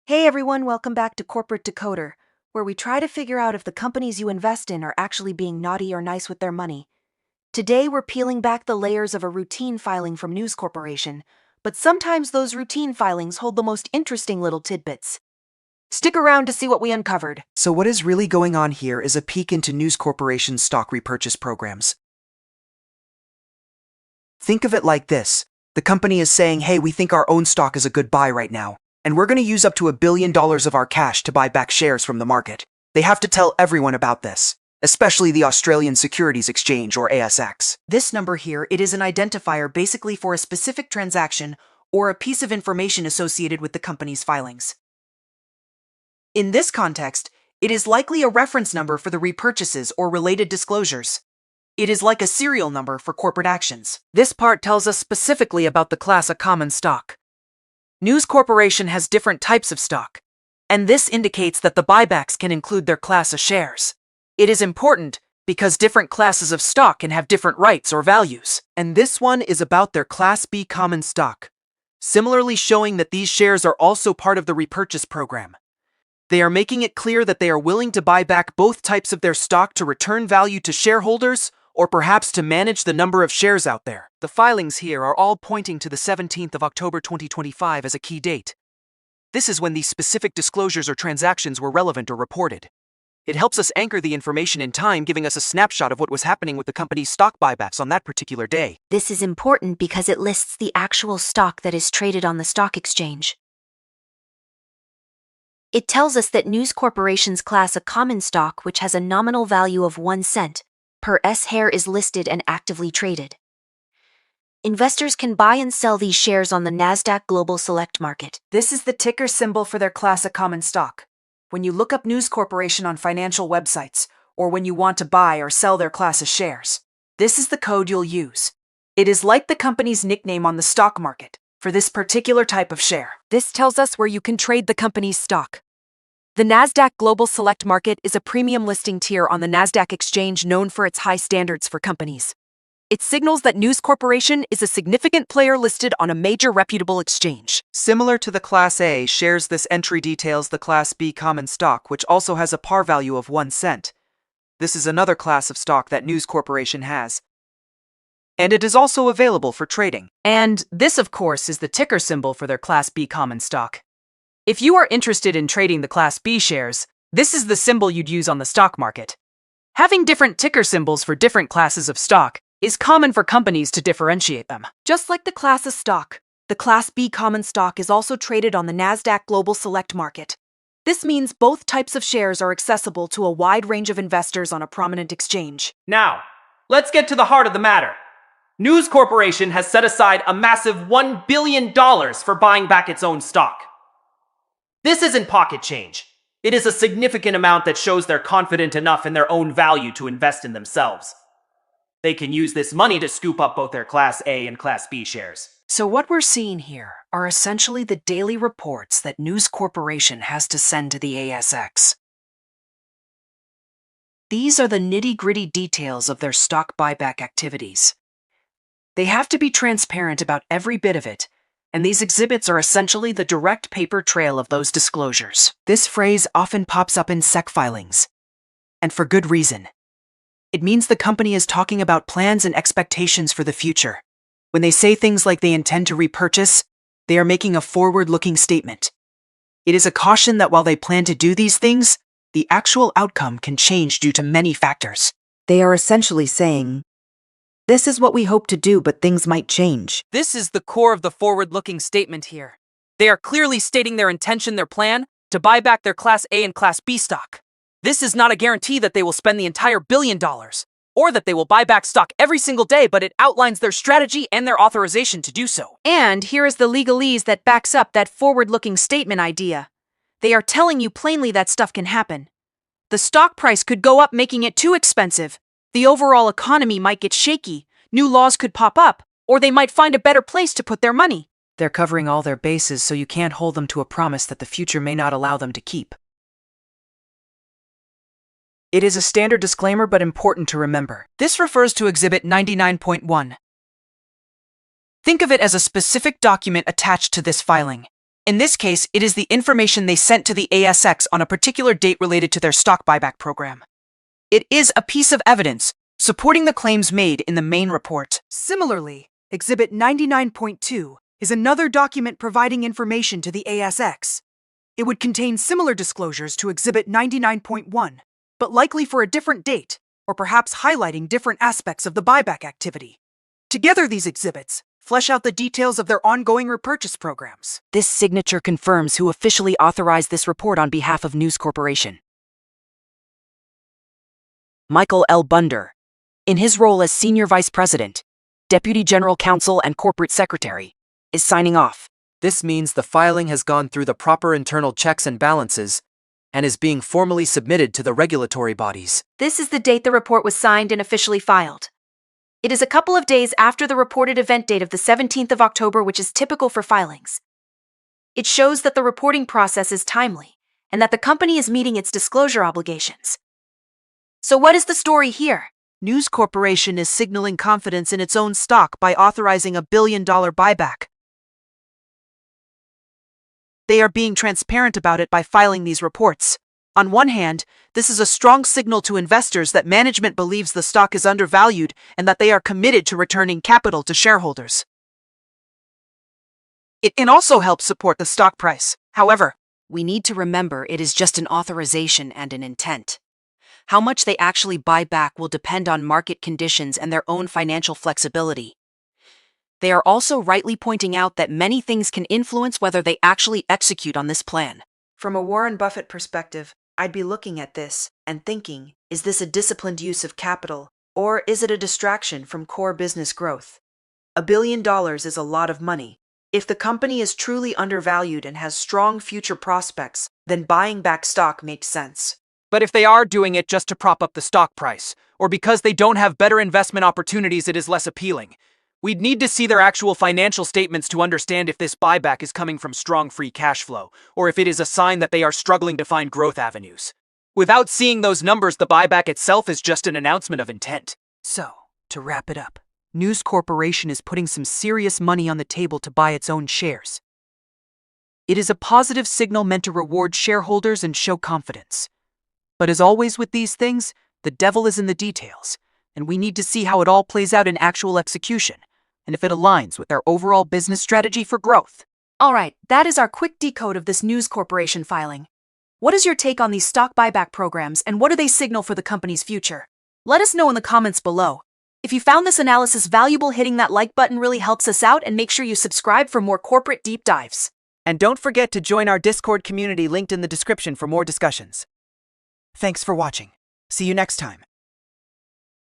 Hey everyone, welcome back to Corporate Decoder, where we try to figure out if the companies you invest in are actually being naughty or nice with their money. Today we're peeling back the layers of a routine filing from News Corporation, but sometimes those routine filings hold the most interesting little tidbits. Stick around to see what we uncovered. So what is really going on here is a peek into News Corporation's stock repurchase programs. Think of it like this. The company is saying, hey, we think our own stock is a good buy right now, and we're going to use up to $1 billion of our cash to buy back shares from the market. They have to tell everyone about this, especially the Australian Securities Exchange, or ASX. This number here, it is an identifier basically for a specific transaction or a piece of information associated with the company's filings. In this context, it is likely a reference number for the repurchases or related disclosures. It is like a serial number for corporate actions. This part tells us specifically about the class of common stock. News Corporation has different types of stock, and this indicates that the buybacks can include their class of shares. It is important because different classes of stock can have different rights or values, and this one is about their Class B common stock, similarly showing that these shares are also part of the repurchase program. They are making it clear that they are willing to buy back both types of their stock to return value to shareholders or perhaps to manage the number of shares out there. The filings here are all pointing to the 17th of October 2025 as a key date. This is when these specific disclosures or transactions were relevant or reported. It helps us anchor the information in time, giving us a snapshot of what was happening with the company's stock buybacks on that particular day. This is important because it lists the actual stock that is traded on the stock exchange. It tells us that News Corporation's class of common stock, which has a nominal value of 1 cent per share, is listed and actively traded. Investors can buy and sell these shares on the NASDAQ Global Select Market. This is the ticker symbol for their class of common stock. When you look up News Corporation on financial websites, or when you want to buy or sell their class of shares, this is the code you'll use. It is like the company's nickname on the stock market for this particular type of share. This tells us where you can trade the company's stock. The NASDAQ Global Select Market is a premium listing tier on the NASDAQ exchange known for its high standards for companies. It signals that News Corporation is a significant player listed on a major reputable exchange. Similar to the Class A shares, this entry details the Class B common stock, which also has a par value of 1 cent. This is another class of stock that News Corporation has, and it is also available for trading. And this, of course, is the ticker symbol for their Class B common stock. If you are interested in trading the Class B shares, this is the symbol you'd use on the stock market. Having different ticker symbols for different classes of stock is common for companies to differentiate them. Just like the class of stock, the Class B common stock is also traded on the NASDAQ Global Select Market. This means both types of shares are accessible to a wide range of investors on a prominent exchange. Now, let's get to the heart of the matter. News Corporation has set aside a massive $1 billion for buying back its own stock. This isn't pocket change. It is a significant amount that shows they're confident enough in their own value to invest in themselves. They can use this money to scoop up both their Class A and Class B shares. So what we're seeing here are essentially the daily reports that News Corporation has to send to the ASX. These are the nitty-gritty details of their stock buyback activities. They have to be transparent about every bit of it, and these exhibits are essentially the direct paper trail of those disclosures. This phrase often pops up in SEC filings, and for good reason. It means the company is talking about plans and expectations for the future. When they say things like they intend to repurchase, they are making a forward-looking statement. It is a caution that while they plan to do these things, the actual outcome can change due to many factors. They are essentially saying, this is what we hope to do, but things might change. This is the core of the forward-looking statement here. They are clearly stating their intention, their plan, to buy back their Class A and Class B stock. This is not a guarantee that they will spend the entire $1 billion, or that they will buy back stock every single day, but it outlines their strategy and their authorization to do so. And here is the legalese that backs up that forward-looking statement idea. They are telling you plainly that stuff can happen. The stock price could go up, making it too expensive. The overall economy might get shaky, new laws could pop up, or they might find a better place to put their money. They're covering all their bases, so you can't hold them to a promise that the future may not allow them to keep. It is a standard disclaimer, but important to remember. This refers to Exhibit 99.1. Think of it as a specific document attached to this filing. In this case, it is the information they sent to the ASX on a particular date related to their stock buyback program. It is a piece of evidence supporting the claims made in the main report. Similarly, Exhibit 99.2 is another document providing information to the ASX. It would contain similar disclosures to Exhibit 99.1, but likely for a different date, or perhaps highlighting different aspects of the buyback activity. Together, these exhibits flesh out the details of their ongoing repurchase programs. This signature confirms who officially authorized this report on behalf of News Corporation. Michael L. Bunder, in his role as Senior Vice President, Deputy General Counsel and Corporate Secretary, is signing off. This means the filing has gone through the proper internal checks and balances and is being formally submitted to the regulatory bodies. This is the date the report was signed and officially filed. It is a couple of days after the reported event date of the 17th of October, which is typical for filings. It shows that the reporting process is timely and that the company is meeting its disclosure obligations. So what is the story here? News Corporation is signaling confidence in its own stock by authorizing a $1 billion buyback. They are being transparent about it by filing these reports. On one hand, this is a strong signal to investors that management believes the stock is undervalued and that they are committed to returning capital to shareholders. It can also help support the stock price. However, We need to remember it is just an authorization and an intent. How much they actually buy back will depend on market conditions and their own financial flexibility. They are also rightly pointing out that many things can influence whether they actually execute on this plan. from a Warren Buffett perspective, I'd be looking at this and thinking, is this a disciplined use of capital, or is it a distraction from core business growth? $1 billion is a lot of money. If the company is truly undervalued and has strong future prospects, then buying back stock makes sense. But if they are doing it just to prop up the stock price, or because they don't have better investment opportunities, it is less appealing. We'd need to see their actual financial statements to understand if this buyback is coming from strong free cash flow, or if it is a sign that they are struggling to find growth avenues. Without seeing those numbers, the buyback itself is just an announcement of intent. So, to wrap it up, News Corporation is putting some serious money on the table to buy its own shares. It is a positive signal meant to reward shareholders and show confidence. But as always with these things, the devil is in the details, and we need to see how it all plays out in actual execution, and if it aligns with our overall business strategy for growth. All right, that is our quick decode of this News Corporation filing. What is your take on these stock buyback programs, and what do they signal for the company's future? Let us know in the comments below. If you found this analysis valuable, hitting that like button really helps us out, and make sure you subscribe for more corporate deep dives. And don't forget to join our Discord community linked in the description for more discussions. Thanks for watching. See you next time.